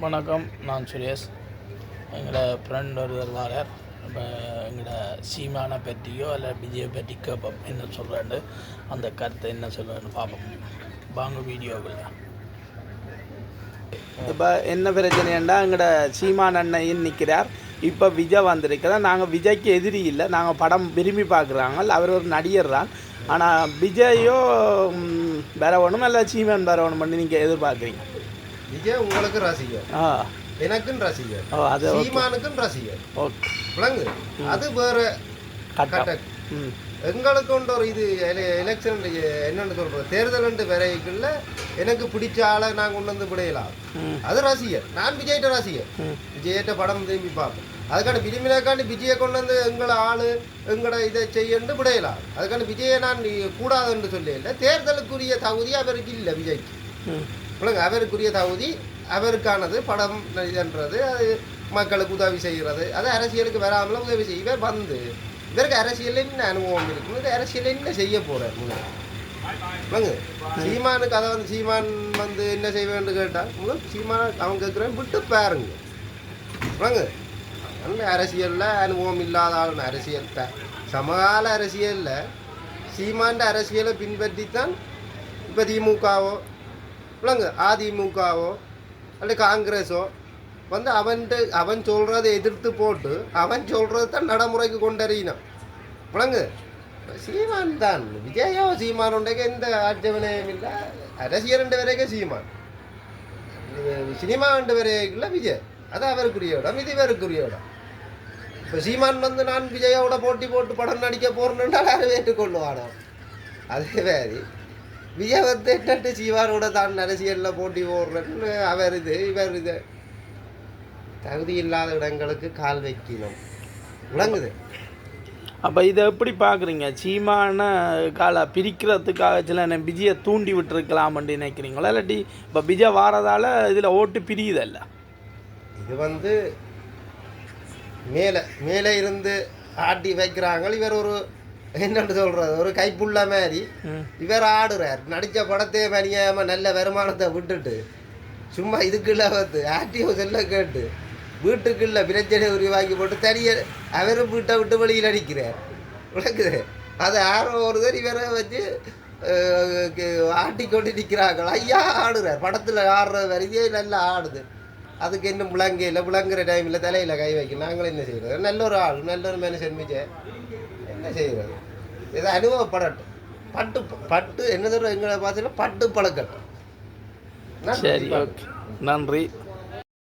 வணக்கம், நான் சுரேஷ். எங்களோட ஃப்ரெண்ட் ஒருவர் வாரார். இப்போ எங்களோட சீமானை பற்றியோ இல்லை விஜயை பற்றி கேட்போம், என்ன சொல்கிறாண்டு அந்த கருத்தை என்ன சொல்கிறேன்னு பார்ப்போம். வாங்க வீடியோக்குள்ள. இப்போ என்ன பிரச்சனைண்டா, எங்களோட சீமான் அண்ணையும் நிற்கிறார். இப்போ விஜய் வந்திருக்கிறார். நாங்கள் விஜய்க்கு எதிரி இல்லை, நாங்கள் படம் விரும்பி பார்க்குறாங்க. அவர் ஒரு நடிகர் தான். ஆனால் விஜயோ வரணும் இல்லை சீமான் வரணும் பண்ணி நீங்கள் எதிர்பார்க்குறீங்க? விஜய் உங்களுக்கு ரசிகர், எனக்கும் ரசிகர், சீமானுக்கும் ரசிகர். விளங்கு, அது வேற கட்ட. எங்களுக்கு கொண்ட ஒரு இது எலெக்ஷன் என்னென்னு சொல்றது, தேர்தல் வரைக்குள்ள எனக்கு பிடிச்ச ஆளை நான் கொண்டு வந்து விடையலாம். அது ரசிகர். நான் விஜய்கிட்ட ரசிகர், விஜய்கிட்ட படம் திரும்பி பார்ப்பேன். அதுக்கான விரும்பினக்காண்டி விஜயை கொண்டு வந்து எங்களை ஆளு எங்களோட இதை செய்யண்டு விடையலாம். அதுக்கான விஜயை நான் கூடாதுன்னு சொல்லல. தேர்தலுக்குரிய தகுதி அவருக்கு இல்லை விஜய்க்கு. பிள்ளைங்க அவருக்குரிய தகுதி அவருக்கானது. படம் நடிகன்றது, அது மக்களுக்கு உதவி செய்கிறது, அது அரசியலுக்கு வராமல உதவி செய்ய. இவர் வந்து இவருக்கு அரசியல் என்ன அனுபவம் இருக்கும், இது அரசியல் என்ன செய்ய போகிறார் பிள்ளைங்க. சீமானுக்கு அதை வந்து சீமான் வந்து என்ன செய்வேன்னு கேட்டால் முதல் சீமான் அவங்க கேட்குறேன் விட்டு பாருங்க பிள்ளைங்க. நல்ல அரசியலில் அனுபவம் இல்லாத ஆளுன்னு அரசியல் சமகால அரசியலில் சீமாண்ட அரசியலை பின்பற்றித்தான் இப்போ திமுகவோ இல்லைங்க அதிமுகவோ அல்ல காங்கிரஸோ வந்து அவன் சொல்கிறத எதிர்த்து போட்டு அவன் சொல்கிறது தான் நடைமுறைக்கு கொண்டறியணும் பிள்ளைங்க. சீமான் தான் விஜயோ சீமான் உண்டைக்கு எந்த ஆட்சேபனையும் இல்லை. அரசியல் ரெண்டு வரைக்கும் சீமான், சினிமா ரெண்டு வரைக்கும் விஜய். அது அவருக்குரிய இடம், இது இவருக்குரிய இடம். இப்போ சீமான் வந்து நான் விஜயோட போட்டி போட்டு படம் நடிக்க போகிறேன்னால் அதை ஏற்றுக்கொள்ளுவானோ. அதே மாதிரி விஜய் வந்து என்னட்டு சீமானோட தான் அரசியலில் போட்டி போடுறேன்னு அவர் இது இவர் இது தகுதி இல்லாத இடங்களுக்கு கால் வைக்கணும் விளங்குது. அப்போ இதை எப்படி பார்க்குறீங்க? சீமான காலை பிரிக்கிறதுக்காக சில விஜயை தூண்டி விட்டுருக்கலாம்னு நினைக்கிறீங்களா? இல்லாட்டி இப்போ விஜய் வாரதால் இதில் ஓட்டு பிரியுதல்ல? இது வந்து மேலே மேலே இருந்து ஆட்டி வைக்கிறாங்க. இவர் ஒரு என்னென்னு சொல்கிறது, ஒரு கைப்புள்ள மாதிரி இவர் ஆடுறார். நடித்த படத்தை மணியாமல் நல்ல வருமானத்தை விட்டுட்டு சும்மா இதுக்குள்ள வந்து ஆட்டியோ செல்ல கேட்டு வீட்டுக்குள்ள பிரச்சனை உருவாக்கி போட்டு தனியாக அவரும் வீட்டை விட்டு வெளியில் அடிக்கிறார் விளக்குது. அது ஆரோ ஒருத்தர் இவரை வச்சு ஆட்டிக்கொண்டு நிற்கிறார்கள். ஐயா ஆடுறார், படத்தில் ஆடுற வரையே நல்லா ஆடுது. அதுக்கு இன்னும் விளங்கையில் விளங்குற டைமில் தலையில் கை வைக்க நாங்களும் என்ன செய்கிறது? நல்ல ஒரு ஆள், நல்ல ஒரு மனுஷன் விஜய். என்ன செய்கிறது? இது அனுபவப்படட்டும். பட்டு பட்டு என்ன சொல்கிற எங்களை பார்த்துல பட்டு பழக்கட்டும். சரி, ஓகே, நன்றி.